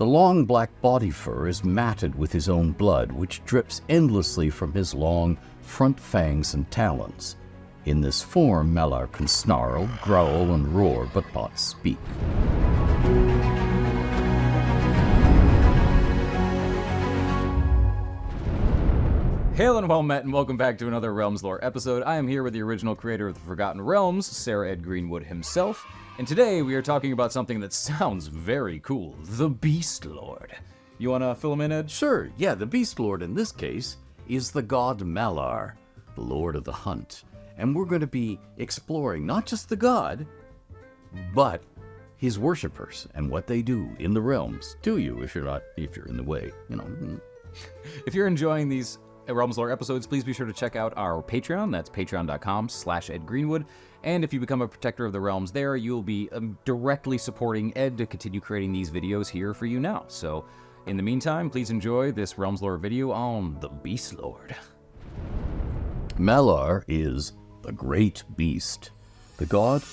The long black body fur is matted with his own blood, which drips endlessly from his long front fangs and talons. In this form, Malar can snarl, growl, and roar, but not speak. Hail and well met, and welcome back to another Realms Lore episode. I am here with the original creator of the Forgotten Realms, Sarah Ed Greenwood himself, and today we are talking about something that sounds very cool, the Beastlord. You want to fill him in, Ed? Sure, yeah, the Beastlord in this case is the god Malar, the lord of the hunt. And we're going to be exploring not just the god, but his worshippers and what they do in the realms to you if you're in the way, If you're enjoying these Realms Lore episodes, please be sure to check out our Patreon. That's patreon.com/EdGreenwood. And if you become a protector of the realms there, you'll be directly supporting Ed to continue creating these videos here for you now. So in the meantime, please enjoy this Realms Lore video on the Beastlord. Malar is the great beast, the god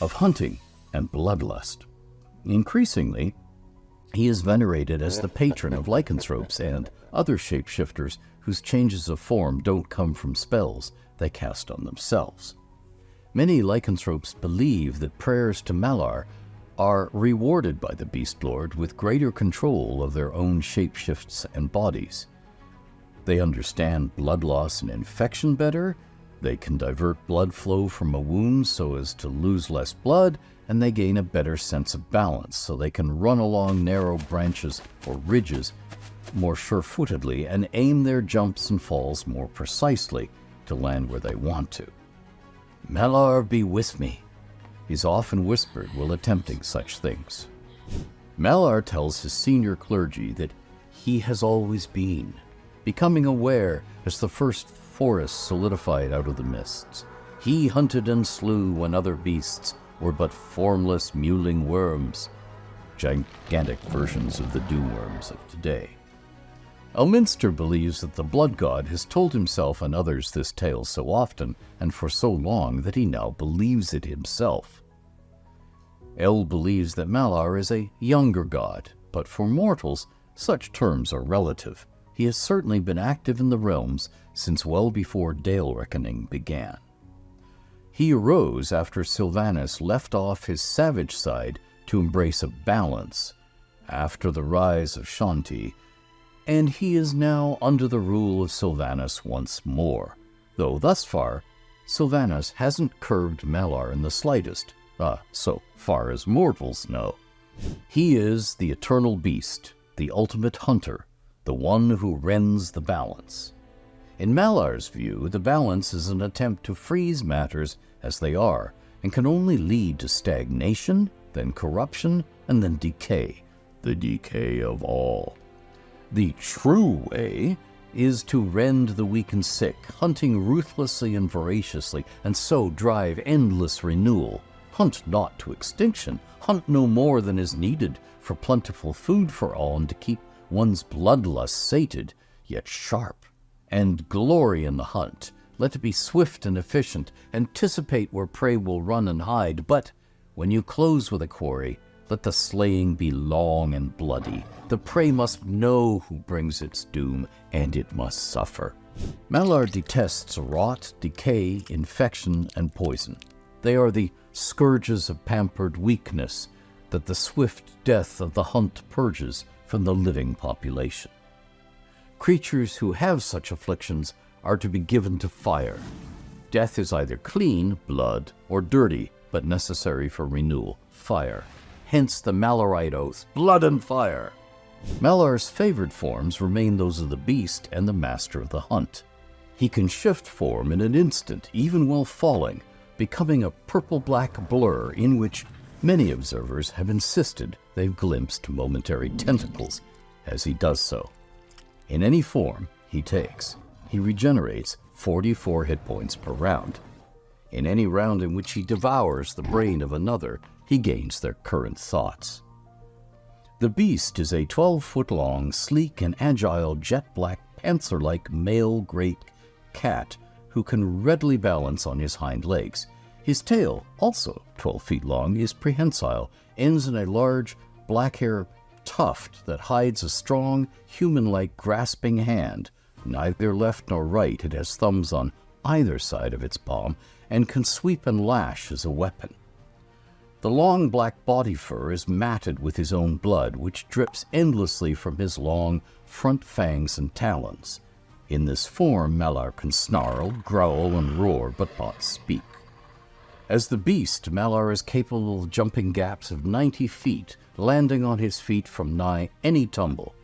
of hunting and bloodlust. Increasingly, he is venerated as the patron of lycanthropes and other shapeshifters whose changes of form don't come from spells they cast on themselves. Many lycanthropes believe that prayers to Malar are rewarded by the Beastlord with greater control of their own shapeshifts and bodies. They understand blood loss and infection better, they can divert blood flow from a wound so as to lose less blood, and they gain a better sense of balance so they can run along narrow branches or ridges more sure-footedly and aim their jumps and falls more precisely to land where they want to. Malar be with me, is often whispered while attempting such things. Malar tells his senior clergy that he has always been, becoming aware as the first forest solidified out of the mists. He hunted and slew when other beasts were but formless mewling worms, gigantic versions of the dew-worms of today. Elminster believes that the Bloodgod has told himself and others this tale so often and for so long that he now believes it himself. El believes that Malar is a younger god, but for mortals, such terms are relative. He has certainly been active in the realms since well before Dale Reckoning began. He arose after Sylvanas left off his savage side to embrace a balance after the rise of Shanti, and he is now under the rule of Sylvanas once more, though thus far, Sylvanas hasn't curbed Malar in the slightest, so far as mortals know. He is the eternal beast, the ultimate hunter, the one who rends the balance. In Malar's view, the balance is an attempt to freeze matters as they are, and can only lead to stagnation, then corruption, and then decay, the decay of all. The true way is to rend the weak and sick, hunting ruthlessly and voraciously, and so drive endless renewal. Hunt not to extinction, hunt no more than is needed for plentiful food for all and to keep one's bloodlust sated, yet sharp, and glory in the hunt. Let it be swift and efficient, anticipate where prey will run and hide, but when you close with a quarry, let the slaying be long and bloody. The prey must know who brings its doom, and it must suffer. Malar detests rot, decay, infection, and poison. They are the scourges of pampered weakness that the swift death of the hunt purges from the living population. Creatures who have such afflictions are to be given to fire. Death is either clean, blood, or dirty, but necessary for renewal, fire. Hence the Malarite oath, blood and fire. Malar's favored forms remain those of the beast and the master of the hunt. He can shift form in an instant, even while falling, becoming a purple-black blur in which many observers have insisted they've glimpsed momentary tentacles as he does so. In any form he takes, he regenerates 44 hit points per round. In any round in which he devours the brain of another, he gains their current thoughts. The beast is a 12-foot-long, sleek and agile jet-black panther-like male great cat who can readily balance on his hind legs. His tail, also 12 feet long, is prehensile, ends in a large black hair tuft that hides a strong, human-like grasping hand. Neither left nor right, it has thumbs on either side of its palm, and can sweep and lash as a weapon. The long black body fur is matted with his own blood, which drips endlessly from his long front fangs and talons. In this form, Malar can snarl, growl, and roar, but not speak. As the beast, Malar is capable of jumping gaps of 90 feet, landing on his feet from nigh any tumble.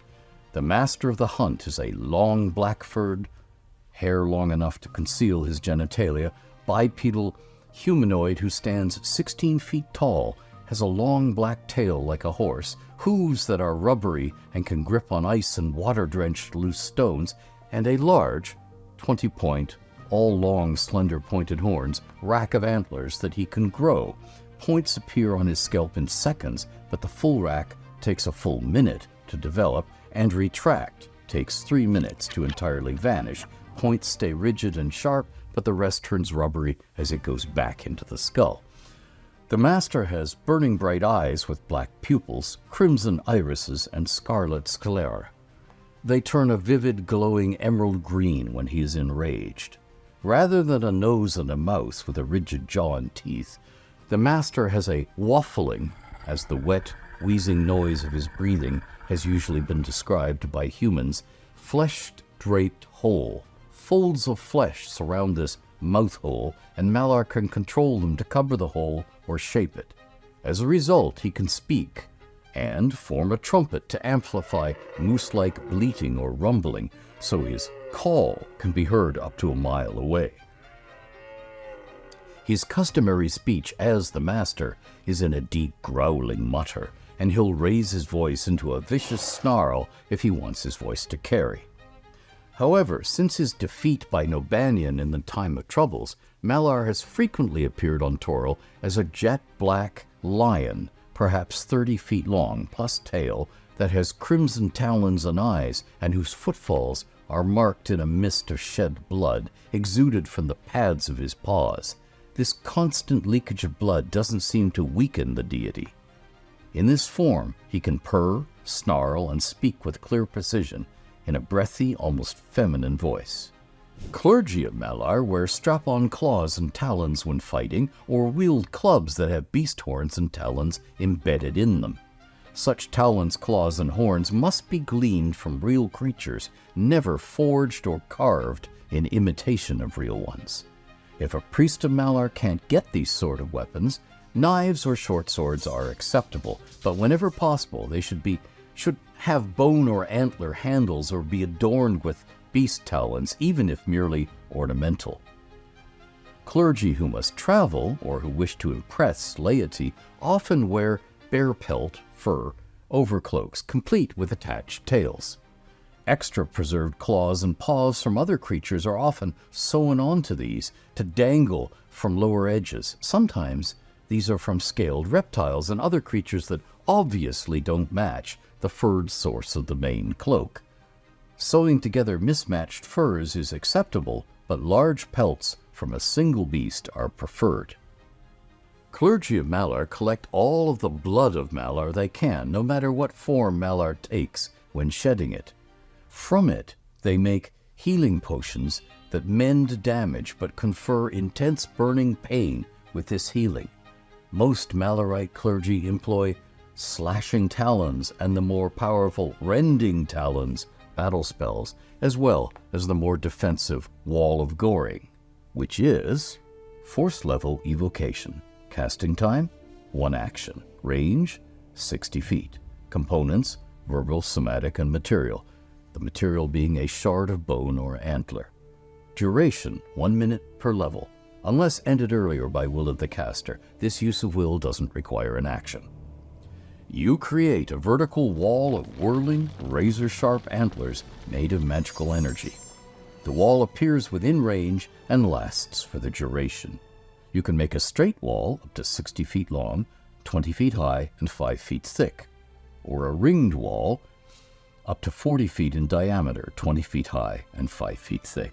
The master of the hunt is a long, black-furred, hair long enough to conceal his genitalia, bipedal humanoid who stands 16 feet tall, has a long black tail like a horse, hooves that are rubbery and can grip on ice and water-drenched loose stones, and a large, 20-point, all long, slender pointed horns, rack of antlers that he can grow. Points appear on his scalp in seconds, but the full rack takes a full minute to develop, and retract takes 3 minutes to entirely vanish. Points stay rigid and sharp, but the rest turns rubbery as it goes back into the skull. The master has burning bright eyes with black pupils, crimson irises, and scarlet sclera. They turn a vivid, glowing emerald green when he is enraged. Rather than a nose and a mouth with a rigid jaw and teeth, the master has a waffling, as the wet, wheezing noise of his breathing has usually been described by humans, flesh-draped hole. Folds of flesh surround this mouth hole, and Malar can control them to cover the hole or shape it. As a result, he can speak and form a trumpet to amplify moose-like bleating or rumbling, so his call can be heard up to a mile away. His customary speech as the master is in a deep growling mutter, and he'll raise his voice into a vicious snarl if he wants his voice to carry. However, since his defeat by Nobanian in the time of troubles, Malar has frequently appeared on Toril as a jet-black lion, perhaps 30 feet long, plus tail, that has crimson talons and eyes, and whose footfalls are marked in a mist of shed blood exuded from the pads of his paws. This constant leakage of blood doesn't seem to weaken the deity. In this form, he can purr, snarl, and speak with clear precision, in a breathy, almost feminine voice. Clergy of Malar wear strap-on claws and talons when fighting, or wield clubs that have beast horns and talons embedded in them. Such talons, claws, and horns must be gleaned from real creatures, never forged or carved in imitation of real ones. If a priest of Malar can't get these sort of weapons, knives or short swords are acceptable, but whenever possible they should have bone or antler handles or be adorned with beast talons, even if merely ornamental. Clergy who must travel, or who wish to impress laity, often wear bear pelt, fur, overcloaks, complete with attached tails. Extra preserved claws and paws from other creatures are often sewn onto these to dangle from lower edges. Sometimes these are from scaled reptiles and other creatures that obviously don't match the furred source of the main cloak. Sewing together mismatched furs is acceptable, but large pelts from a single beast are preferred. Clergy of Malar collect all of the blood of Malar they can, no matter what form Malar takes when shedding it. From it, they make healing potions that mend damage but confer intense burning pain with this healing. Most Malarite clergy employ slashing talons and the more powerful rending talons battle spells, as well as the more defensive Wall of Goring, which is Force level evocation. Casting time, 1 action. Range, 60 feet. Components, verbal, somatic, and material. The material being a shard of bone or antler. Duration, 1 minute per level. Unless ended earlier by will of the caster, this use of will doesn't require an action. You create a vertical wall of whirling, razor-sharp antlers made of magical energy. The wall appears within range and lasts for the duration. You can make a straight wall up to 60 feet long, 20 feet high, and 5 feet thick, or a ringed wall up to 40 feet in diameter, 20 feet high, and 5 feet thick.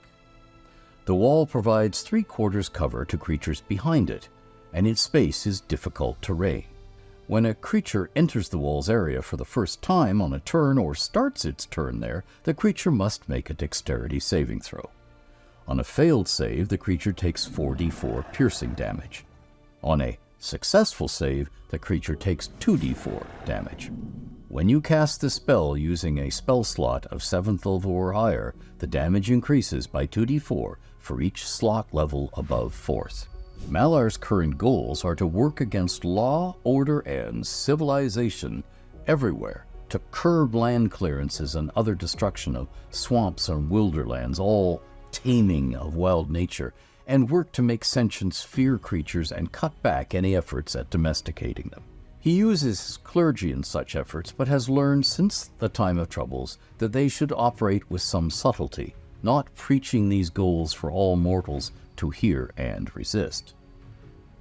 The wall provides 3/4 cover to creatures behind it, and its space is difficult terrain. When a creature enters the wall's area for the first time on a turn or starts its turn there, the creature must make a dexterity saving throw. On a failed save, the creature takes 4d4 piercing damage. On a successful save, the creature takes 2d4 damage. When you cast the spell using a spell slot of 7th level or higher, the damage increases by 2d4 for each slot level above 4th. Malar's current goals are to work against law, order, and civilization everywhere, to curb land clearances and other destruction of swamps and wilderlands, all taming of wild nature, and work to make sentients fear creatures and cut back any efforts at domesticating them. He uses his clergy in such efforts, but has learned since the time of troubles that they should operate with some subtlety, not preaching these goals for all mortals to hear and resist.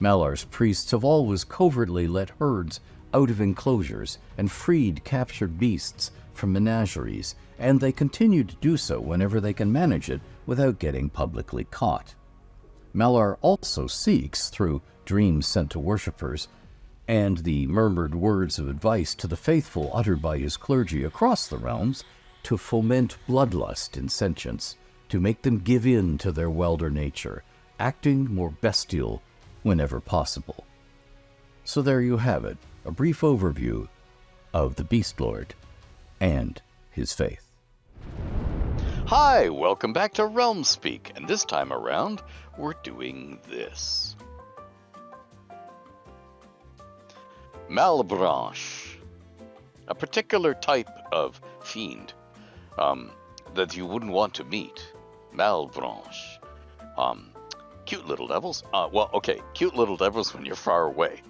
Malar's priests have always covertly let herds out of enclosures and freed captured beasts from menageries, and they continue to do so whenever they can manage it without getting publicly caught. Malar also seeks, through dreams sent to worshippers, and the murmured words of advice to the faithful uttered by his clergy across the realms, to foment bloodlust in sentients, to make them give in to their wilder nature, acting more bestial whenever possible. So there you have it, a brief overview of the Beastlord and his faith. Hi, welcome back to Realmspeak, and this time around, we're doing this. MALEBRANCHE, a particular type of fiend that you wouldn't want to meet. MALEBRANCHE. Cute little devils. Cute little devils when you're far away.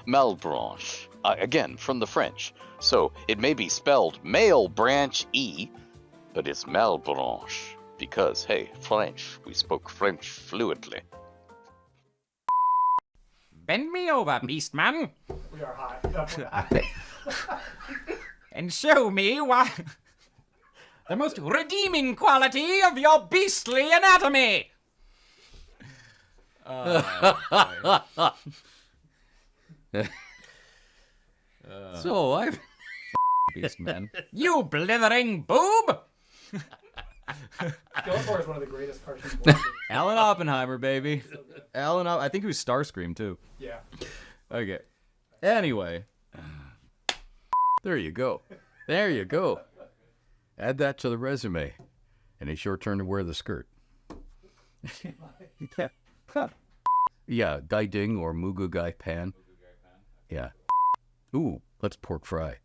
MALEBRANCHE. Again, from the French. So it may be spelled male branch E, but it's MALEBRANCHE because, hey, French. We spoke French fluently. Bend me over, Beastman, We are high. and show me why the most redeeming quality of your beastly anatomy. So I'm Beastman. You blithering boob! Beastlord is one of the greatest cartoon voices. Alan Oppenheimer, baby. I think he was Starscream, too. Yeah. Okay. Anyway. There you go. There you go. Add that to the resume. And it's your turn to wear the skirt. Yeah, Dai Ding or Mugu Gai Pan. Yeah. Ooh, let's pork fry.